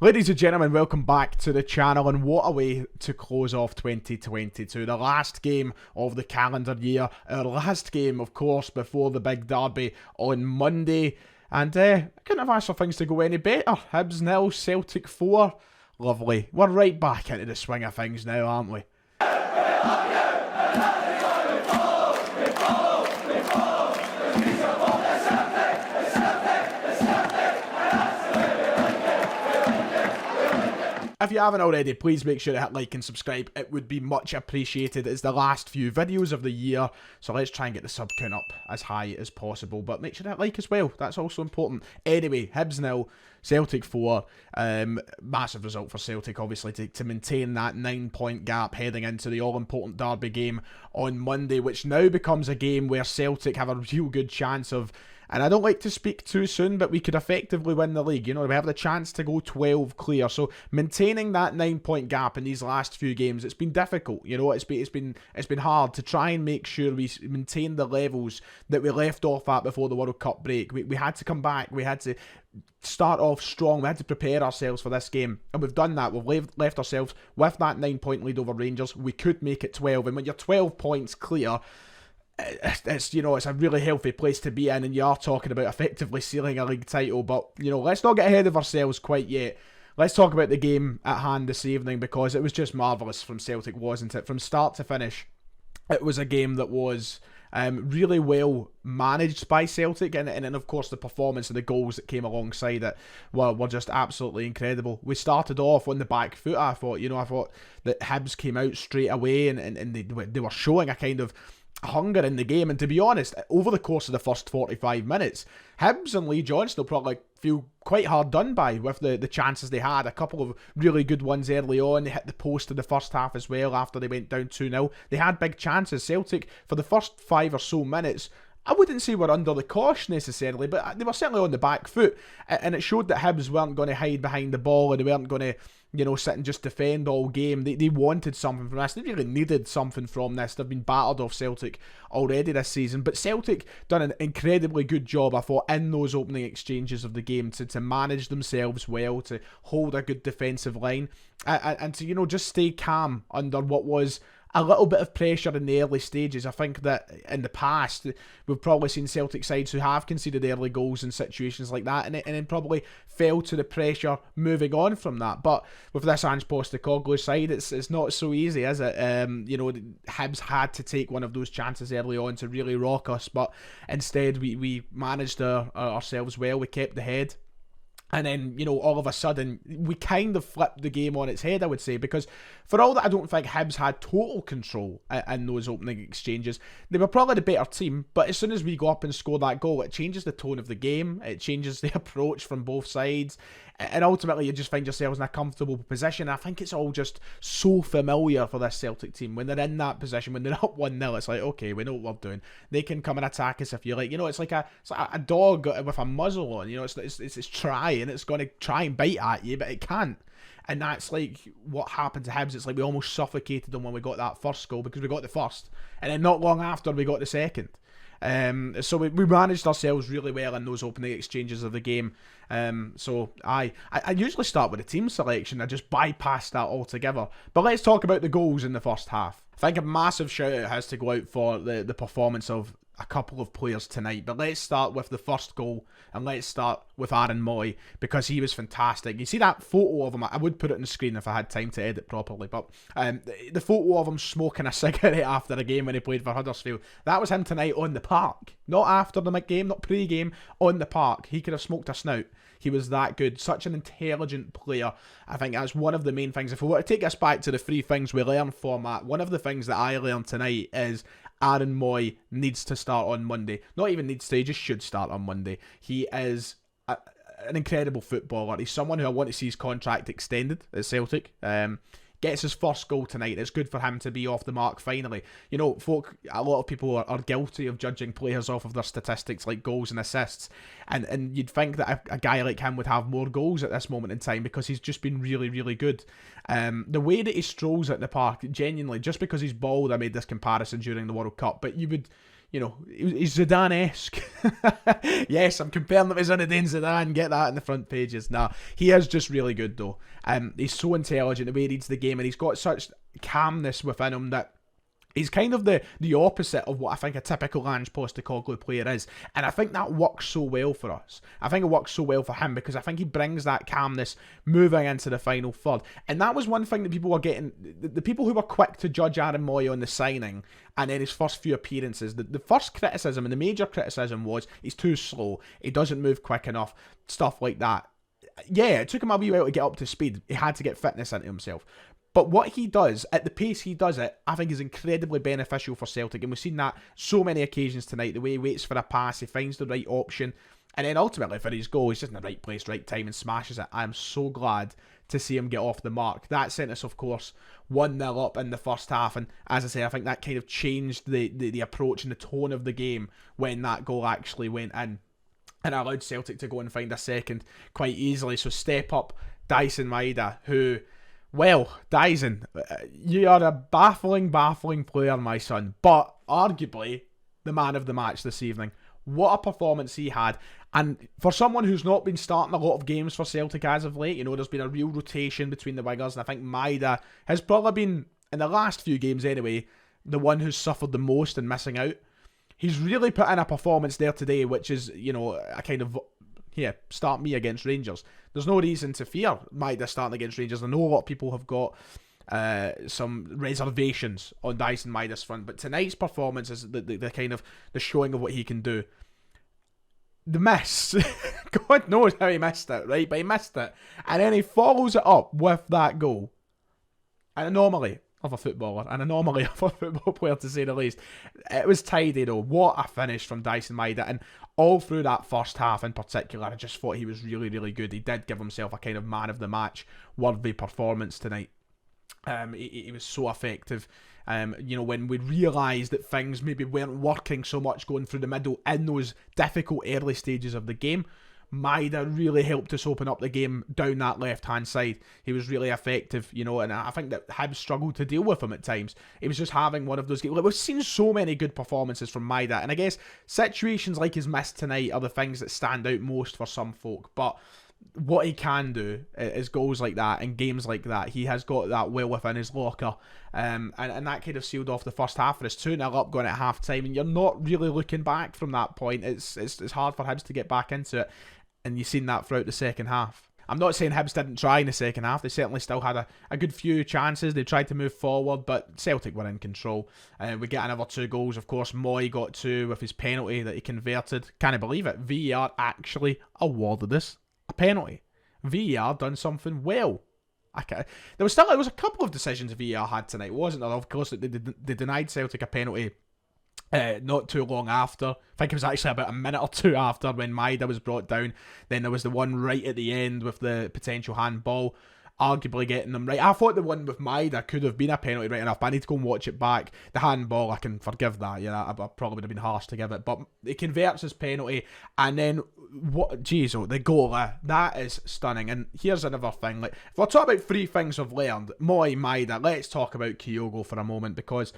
Ladies and gentlemen, welcome back to the channel, and what a way to close off 2022. The last game of the calendar year, our last game, of course, before the big derby on Monday. And I couldn't have asked for things to go any better. Hibs 0, Celtic 4. Lovely. We're right back into the swing of things now, aren't we? If you haven't already, please make sure to hit like and subscribe. It would be much appreciated. It's the last few videos of the year, so let's try and get the sub count up as high as possible. But make sure to hit like as well. That's also important. Anyway, Hibs 0, Celtic 4. Massive result for Celtic, obviously, to maintain that 9-point gap heading into the all-important derby game on Monday, which now becomes a game where Celtic have a real good chance of... And I don't like to speak too soon, but we could effectively win the league. You know, we have the chance to go 12 clear. So maintaining that 9-point gap in these last few games, it's been difficult. You know, it's been hard to try and make sure we maintain the levels that we left off at before the World Cup break. We had to come back. We had to start off strong. We had to prepare ourselves for this game, and we've done that. We've left ourselves with that 9-point lead over Rangers. We could make it 12, and when you're 12 points clear, it's, you know, it's a really healthy place to be in, and you are talking about effectively sealing a league title. But, you know, let's not get ahead of ourselves quite yet. Let's talk about the game at hand this evening, because it was just marvellous from Celtic, wasn't it? From start to finish, it was a game that was really well managed by Celtic, and of course the performance and the goals that came alongside it were just absolutely incredible. We started off on the back foot, I thought. You know, I thought that Hibs came out straight away, and they were showing a kind of hunger in the game. And to be honest, over the course of the first 45 minutes, Hibs and Lee Johnston will probably feel quite hard done by with the chances they had. A couple of really good ones early on. They hit the post in the first half as well after they went down 2-0. They had big chances. Celtic, for the first 5 or so minutes, I wouldn't say we're under the cosh necessarily, but they were certainly on the back foot, and it showed that Hibs weren't going to hide behind the ball, and they weren't going to, you know, sit and just defend all game. They wanted something from this. They really needed something from this. They've been battered off Celtic already this season, but Celtic done an incredibly good job, I thought, in those opening exchanges of the game to manage themselves well, to hold a good defensive line, and to, you know, just stay calm under what was a little bit of pressure in the early stages. I think that in the past, we've probably seen Celtic sides who have conceded early goals in situations like that, and then probably fell to the pressure moving on from that. But with this Ange Postecoglou side, it's not so easy, is it? You know, Hibs had to take one of those chances early on to really rock us, but instead we managed ourselves well. We kept the head. And then, you know, all of a sudden, we kind of flipped the game on its head, I would say, because for all that I don't think Hibs had total control in those opening exchanges, they were probably the better team, but as soon as we go up and score that goal, it changes the tone of the game, it changes the approach from both sides, and ultimately you just find yourselves in a comfortable position. I think it's all just so familiar for this Celtic team. When they're in that position, when they're up 1-0, it's like, okay, we know what we're doing. They can come and attack us if you like. You know, it's like a dog with a muzzle on. You know, it's trying, it's going to try and bite at you, but it can't. And that's like what happened to Hibs. It's like we almost suffocated them when we got that first goal, because we got the first, and then not long after we got the second. So we managed ourselves really well in those opening exchanges of the game. So I usually start with the team selection. I just bypass that altogether. But let's talk about the goals in the first half. I think a massive shout out has to go out for the performance of a couple of players tonight, but let's start with the first goal, and let's start with Aaron Mooy, because he was fantastic. You see that photo of him, I would put it on the screen if I had time to edit properly, but the photo of him smoking a cigarette after a game when he played for Huddersfield, that was him tonight on the park, not after the game, not pre-game, on the park. He could have smoked a snout. He was that good. Such an intelligent player. I think that's one of the main things. If we want to take us back to the 3 things we learned format, one of the things that I learned tonight is Aaron Mooy needs to start on Monday. Not even needs to, he just should start on Monday. He is an incredible footballer. He's someone who I want to see his contract extended at Celtic. Gets his first goal tonight. It's good for him to be off the mark finally. You know, a lot of people are guilty of judging players off of their statistics like goals and assists. And you'd think that a guy like him would have more goals at this moment in time, because he's just been really, really good. The way that he strolls at the park, genuinely, just because he's bald, I made this comparison during the World Cup, but you would he's Zidane-esque. Yes, I'm comparing him to Zinedine Zidane. Get that in the front pages. Nah, he is just really good though. He's so intelligent the way he reads the game, and he's got such calmness within him that he's kind of the opposite of what I think a typical Ange Postecoglou player is. And I think that works so well for us. I think it works so well for him because I think he brings that calmness moving into the final third. And that was one thing that people were getting, the people who were quick to judge Aaron Mooy on the signing and then his first few appearances. The first criticism and the major criticism was he's too slow. He doesn't move quick enough. Stuff like that. Yeah, it took him a wee while to get up to speed. He had to get fitness into himself. But what he does, at the pace he does it, I think is incredibly beneficial for Celtic. And we've seen that so many occasions tonight. The way he waits for a pass, he finds the right option. And then ultimately for his goal, he's just in the right place, right time and smashes it. I am so glad to see him get off the mark. That sent us, of course, 1-0 up in the first half. And as I say, I think that kind of changed the approach and the tone of the game when that goal actually went in. And allowed Celtic to go and find a second quite easily. So step up Daizen Maeda, who... Well, Daizen, you are a baffling player, my son, but arguably the man of the match this evening. What a performance he had. And for someone who's not been starting a lot of games for Celtic as of late, there's been a real rotation between the wingers, and I think Maeda has probably been, in the last few games anyway, the one who's suffered the most in missing out. He's really put in a performance there today, which is, a kind of... Here, start me against Rangers. There's no reason to fear Maeda starting against Rangers. I know a lot of people have got some reservations on Daizen Maeda's front, but tonight's performance is the kind of the showing of what he can do. The miss, God knows how he missed it, right? But he missed it, and then he follows it up with that goal. An anomaly of a footballer, an anomaly of a football player to say the least. It was tidy though. What a finish from Daizen Maeda, and all through that first half in particular, I just thought he was really, really good. He did give himself a kind of man of the match worthy performance tonight. He was so effective. When we realised that things maybe weren't working so much going through the middle in those difficult early stages of the game, Maeda really helped us open up the game down that left-hand side. He was really effective, and I think that Hibs struggled to deal with him at times. He was just having one of those games. We've seen so many good performances from Maeda, and I guess situations like his miss tonight are the things that stand out most for some folk, but what he can do is goals like that and games like that. He has got that well within his locker, and that kind of sealed off the first half for us. 2-0 up going at half time, and you're not really looking back from that point. It's hard for Hibs to get back into it, and you've seen that throughout the second half. I'm not saying Hibs didn't try in the second half. They certainly still had a good few chances. They tried to move forward, but Celtic were in control. We get another 2 goals. Of course, Mooy got 2 with his penalty that he converted. Can't believe it. VAR actually awarded us a penalty. VAR done something well. There was a couple of decisions VAR had tonight, wasn't there? Of course, they denied Celtic a penalty not too long after. I think it was actually about a minute or 2 after when Maeda was brought down. Then there was the one right at the end with the potential handball, arguably getting them right. I thought the one with Maeda could have been a penalty right enough, but I need to go and watch it back. The handball, I can forgive that. Yeah, I probably would have been harsh to give it, but it converts his penalty, and then the goal, that is stunning. And here's another thing. Like, if we're talking about 3 things we've learned, Mooy, Maeda, let's talk about Kyogo for a moment, because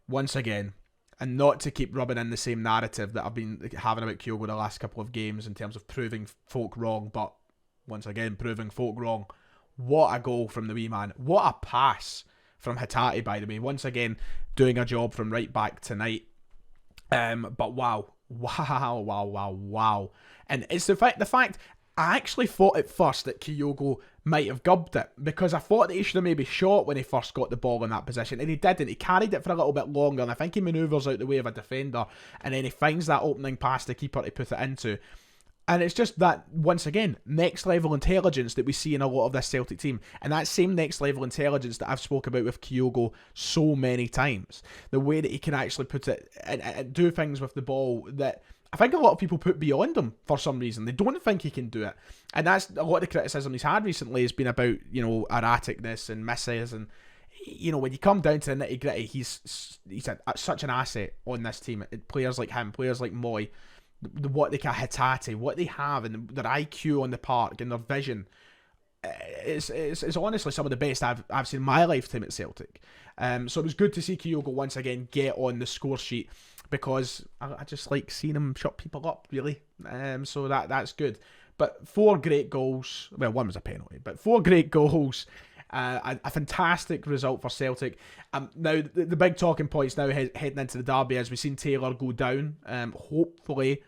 once again, and not to keep rubbing in the same narrative that I've been having about Kyogo the last couple of games in terms of proving folk wrong, but once again, proving folk wrong. What a goal from the wee man. What a pass from Hatate, by the way. Once again, doing a job from right back tonight. But wow. And it's the fact I actually thought at first that Kyogo might have gubbed it, because I thought that he should have maybe shot when he first got the ball in that position, and he didn't. He carried it for a little bit longer, and I think he manoeuvres out the way of a defender, and then he finds that opening pass to keeper to put it into. And it's just that, once again, next level intelligence that we see in a lot of this Celtic team. And that same next level intelligence that I've spoke about with Kyogo so many times. The way that he can actually put it and do things with the ball that I think a lot of people put beyond him for some reason. They don't think he can do it. And that's a lot of the criticism he's had recently has been about, erraticness and misses. And, when you come down to the nitty gritty, he's such an asset on this team. Players like him, players like Mooy, what they can Hatate, what they have, and their IQ on the park and their vision. it's honestly some of the best I've seen in my lifetime at Celtic. So it was good to see Kyogo once again get on the score sheet, because I just like seeing him shut people up, really. So that's good. But 4 great goals. Well, one was a penalty, but 4 great goals. A fantastic result for Celtic. Now, the big talking points now heading into the derby, as we've seen Taylor go down. Hopefully,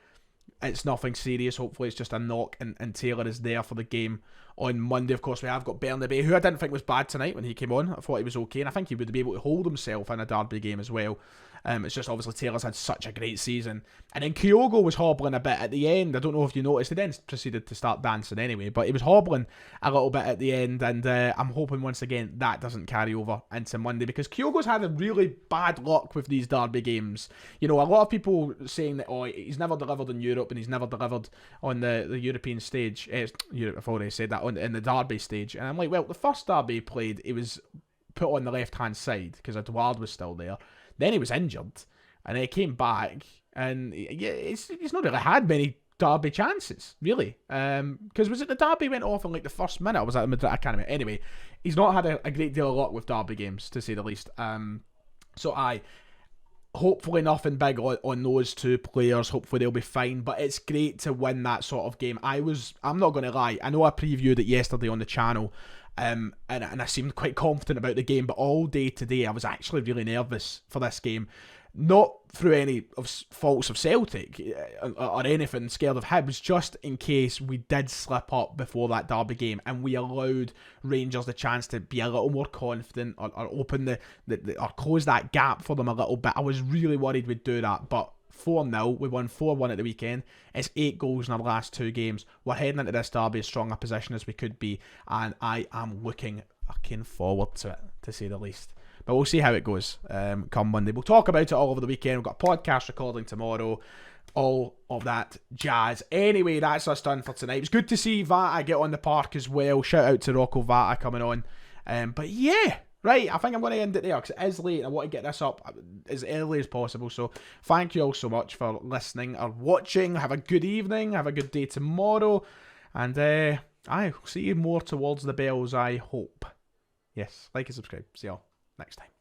it's nothing serious. Hopefully, it's just a knock, and Taylor is there for the game on Monday. Of course, we have got Bernabé, who I didn't think was bad tonight when he came on. I thought he was okay, and I think he would be able to hold himself in a derby game as well. It's just obviously Taylor's had such a great season. And then Kyogo was hobbling a bit at the end. I don't know if you noticed. He then proceeded to start dancing anyway, but he was hobbling a little bit at the end, and I'm hoping once again that doesn't carry over into Monday, because Kyogo's had a really bad luck with these derby games. You know, a lot of people saying that, he's never delivered in Europe and he's never delivered on the European stage. Europe, I've already said that, in the derby stage. And I'm like, well, the first derby he played, he was put on the left-hand side because Edouard was still there. Then he was injured, and then he came back, and he's not really had many derby chances, really. Because was it the derby went off in like the first minute, or was that the Madrid? I can't remember. Anyway, he's not had a great deal of luck with derby games, to say the least. Hopefully nothing big on those 2 players. Hopefully they'll be fine. But it's great to win that sort of game. I'm not going to lie. I know I previewed it yesterday on the channel. And I seemed quite confident about the game, but all day today I was actually really nervous for this game. Not through any faults of Celtic or anything, scared of Hibs, just in case we did slip up before that derby game and we allowed Rangers the chance to be a little more confident, or open or close that gap for them a little bit. I was really worried we'd do that, but 4-0, we won 4-1 at the weekend. It's 8 goals in our last 2 games. We're heading into this derby as strong a position as we could be, and I am looking fucking forward to it, to say the least. But we'll see how it goes come Monday. We'll talk about it all over the weekend. We've got a podcast recording tomorrow, all of that jazz. Anyway, that's us done for tonight. It was good to see Vata get on the park as well. Shout out to Rocco Vata coming on. But yeah, right, I think I'm going to end it there, because it is late and I want to get this up as early as possible. So thank you all so much for listening or watching. Have a good evening. Have a good day tomorrow. And I'll see you more towards the bells, I hope. Yes, like and subscribe. See y'all next time.